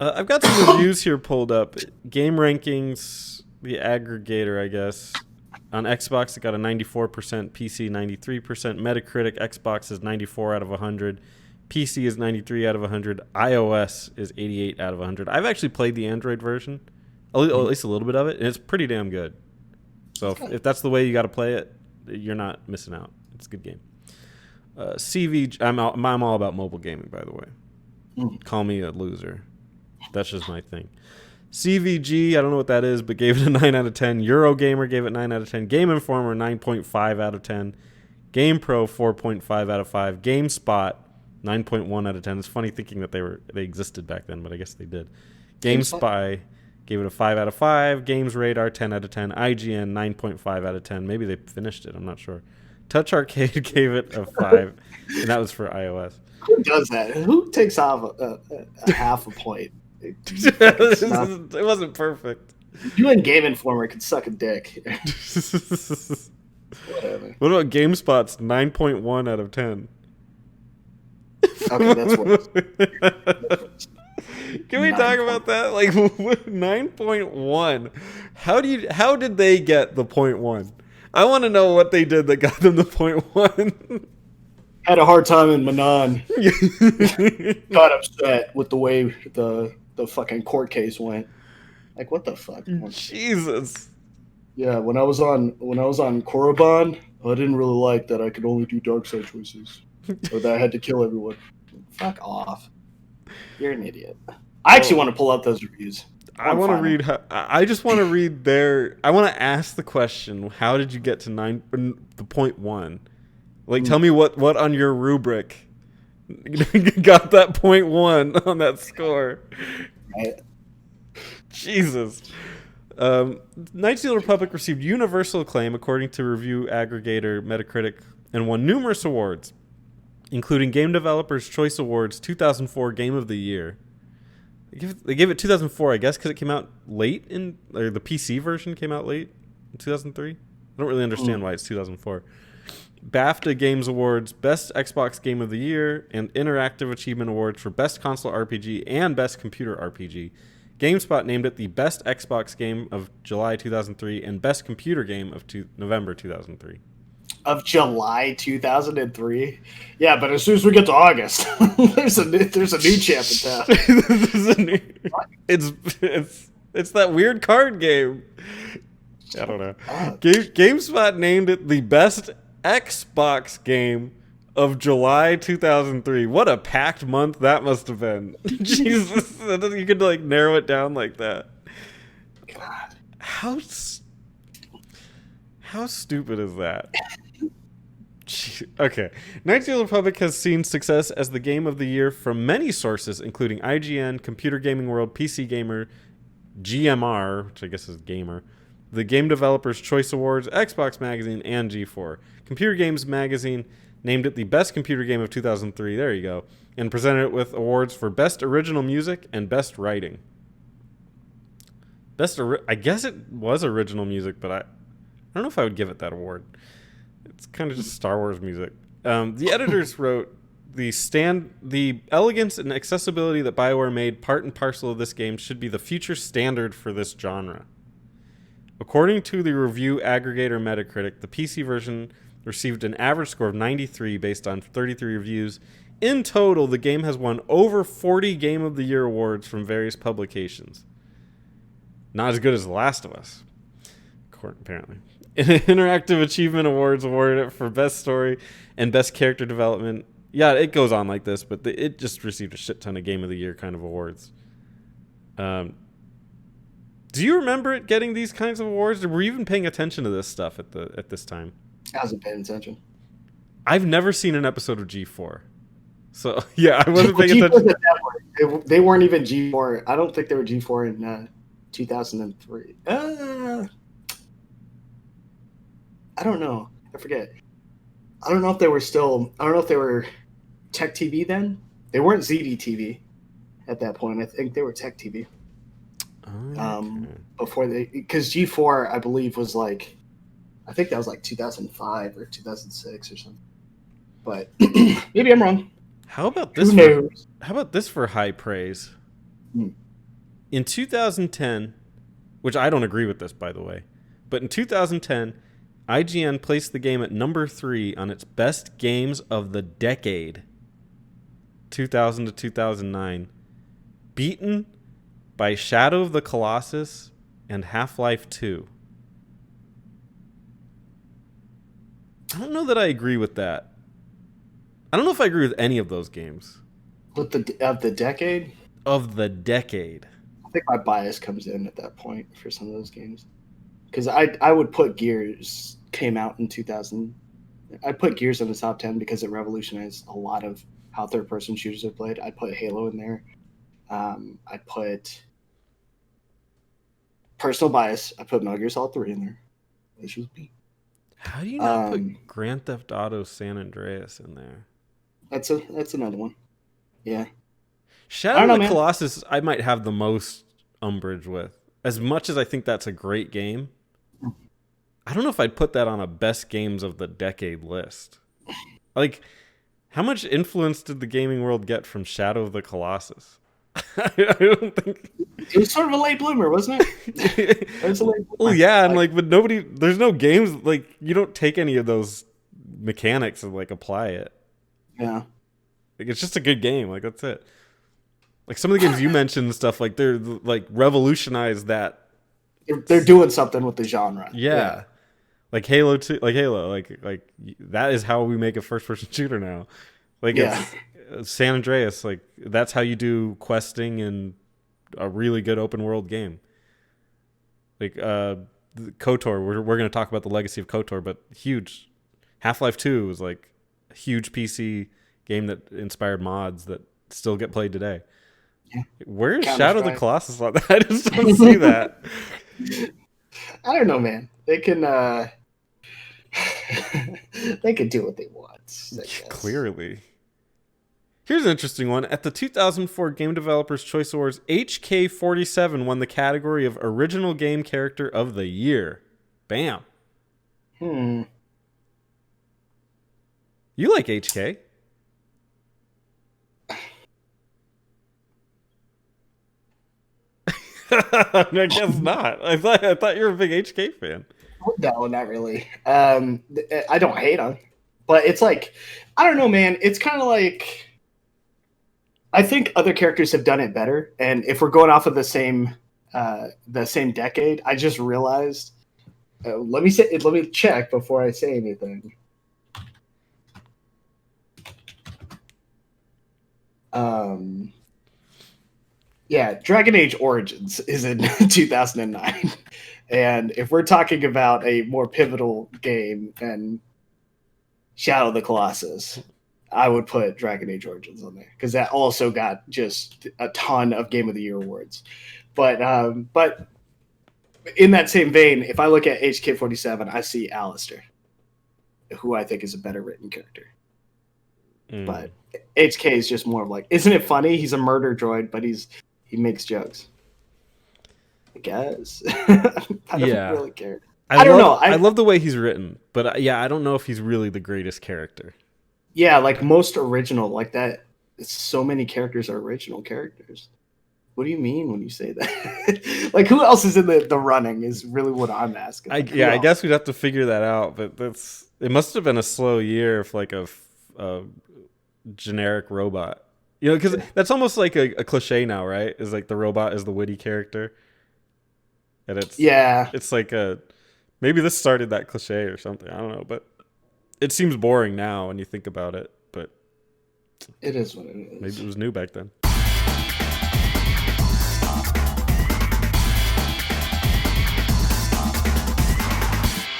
I've got some reviews here pulled up. Game rankings, the aggregator, I guess. On Xbox, it got a 94%, PC 93%, Metacritic, Xbox is 94 out of 100, PC is 93 out of 100, iOS is 88 out of 100. I've actually played the Android version, at least a little bit of it, and it's pretty damn good. So if that's the way you got to play it, you're not missing out. It's a good game. I'm all about mobile gaming, by the way. Call me a loser. That's just my thing. CVG, I don't know what that is, but gave it a 9 out of 10. Eurogamer gave it 9 out of 10. Game Informer, 9.5 out of 10. GamePro, 4.5 out of 5. GameSpot, 9.1 out of 10. It's funny thinking that they existed back then, but I guess they did. GameSpy gave it a 5 out of 5. Games Radar, 10 out of 10. IGN, 9.5 out of ten. Maybe they finished it. I'm not sure. Touch Arcade gave it a 5, and that was for iOS. Who does that? Who takes off a half a point? It wasn't perfect. You and Game Informer could suck a dick. Whatever. What about GameSpot's 9.1 out of 10? Okay, that's worse. Can we talk about that? Like 9.1. How did they get the 0.1? I want to know what they did that got them the 0.1. Had a hard time in Manon. Got upset with the way the fucking court case went. Like, what the fuck? Jesus. Yeah, when I was on Korriban, I didn't really like that I could only do dark side choices, or that I had to kill everyone. Fuck off. You're an idiot. I actually want to pull out those reviews. I want to read. I just want to read their. I want to ask the question: how did you get to the 0.1? Like, tell me what on your rubric got that 0.1 on that score. Right. Jesus. Knights of the Republic received universal acclaim according to review aggregator Metacritic and won numerous awards, including Game Developers Choice Awards 2004 Game of the Year. They gave it 2004, I guess, because it came out late or the PC version came out late in 2003. I don't really understand why it's 2004. BAFTA Games Awards, Best Xbox Game of the Year, and Interactive Achievement Awards for Best Console RPG and Best Computer RPG. GameSpot named it the Best Xbox Game of July 2003 and Best Computer Game of November 2003. Of July 2003? Yeah, but as soon as we get to August, there's a new champ in town. It's that weird card game. I don't know. GameSpot named it the Best Xbox Game of July 2003. What a packed month that must have been. Jesus, you could like narrow it down like that. God, how stupid is that? Okay, Knights of the Republic has seen success as the game of the year from many sources, including IGN, Computer Gaming World, PC Gamer, GMR, which I guess is Gamer, the Game Developers Choice Awards, Xbox Magazine, and G4. Computer Games Magazine named it the best computer game of 2003. There you go. And presented it with awards for Best Original Music and Best Writing. I guess it was original music, but I don't know if I would give it that award. It's kind of just Star Wars music. The editors wrote, the elegance and accessibility that BioWare made part and parcel of this game should be the future standard for this genre. According to the review aggregator Metacritic, the PC version received an average score of 93 based on 33 reviews. In total, the game has won over 40 Game of the Year awards from various publications. Not as good as The Last of Us, apparently. Interactive Achievement Awards awarded it for Best Story and Best Character Development. Yeah, it goes on like this, but it just received a shit ton of Game of the Year kind of awards. Do you remember it getting these kinds of awards, or were you even paying attention to this stuff at this time? I wasn't paying attention. I've never seen an episode of G4. So, yeah, I wasn't paying attention. They weren't even G4. I don't think they were G4 in 2003. I don't know. I forget. I don't know if they were Tech TV then. They weren't ZDTV at that point. I think they were Tech TV. Okay. Because G4, I believe, was like, I think that was like 2005 or 2006 or something. But maybe I'm wrong. How about this? How about this for high praise? In 2010, which I don't agree with this, by the way, but in 2010, IGN placed the game at number 3 on its best games of the decade, 2000 to 2009, beaten by Shadow of the Colossus and Half-Life 2. I don't know that I agree with that. I don't know if I agree with any of those games. With the decade, Of the decade. I think my bias comes in at that point for some of those games. Because I would put Gears came out in 2000. I'd put Gears in the top 10 because it revolutionized a lot of how third-person shooters are played. I'd put Halo in there. I'd put personal bias. I put Metal Gear Solid 3 in there. Issues B. How do you not put Grand Theft Auto San Andreas in there? That's another one. Yeah. Shadow of the Colossus, I might have the most umbrage with. As much as I think that's a great game, I don't know if I'd put that on a best games of the decade list. Like, how much influence did the gaming world get from Shadow of the Colossus? I don't think it was sort of a late bloomer, wasn't it? It was a late bloomer. Well, yeah, and like, but nobody, there's no games like you don't take any of those mechanics and like apply it. Yeah, like it's just a good game. Like that's it. Like some of the games you mentioned and stuff, like they're like revolutionized that. They're doing something with the genre. Yeah. Like Halo 2, like Halo, like that is how we make a first-person shooter now. Like it's San Andreas, like that's how you do questing in a really good open world game. Like KOTOR, we're going to talk about the legacy of KOTOR, but huge. Half-Life 2 was like a huge PC game that inspired mods that still get played today. Yeah. Where's Shadow of the Colossus on that? I just don't see that. I don't know, man. They can they can do what they want. Clearly. Here's an interesting one. At the 2004 Game Developers Choice Awards, HK47 won the category of Original Game Character of the Year. Bam. You like HK? I guess not. I thought you were a big HK fan. No, not really. I don't hate him, but it's like I don't know, man. It's kind of like I think other characters have done it better, and if we're going off of the same decade, I just realized. Let me check before I say anything. Yeah, Dragon Age Origins is in 2009. And if we're talking about a more pivotal game than Shadow of the Colossus, I would put Dragon Age Origins on there because that also got just a ton of Game of the Year awards. But in that same vein, if I look at HK47, I see Alistair, who I think is a better written character. But HK is just more of like, isn't it funny? He's a murder droid, but he makes jokes. I guess. I don't really care. I don't know. I love the way he's written, but I don't know if he's really the greatest character. Yeah, like most original, like that. So many characters are original characters. What do you mean when you say that? Like, who else is in the running is really what I'm asking. Like, I guess we'd have to figure that out, but it must have been a slow year for like a generic robot. You know, because that's almost like a cliche now, right? Is like the robot is the witty character. And it's like maybe this started that cliche or something. I don't know, but it seems boring now when you think about it. But it is what it is. Maybe it was new back then.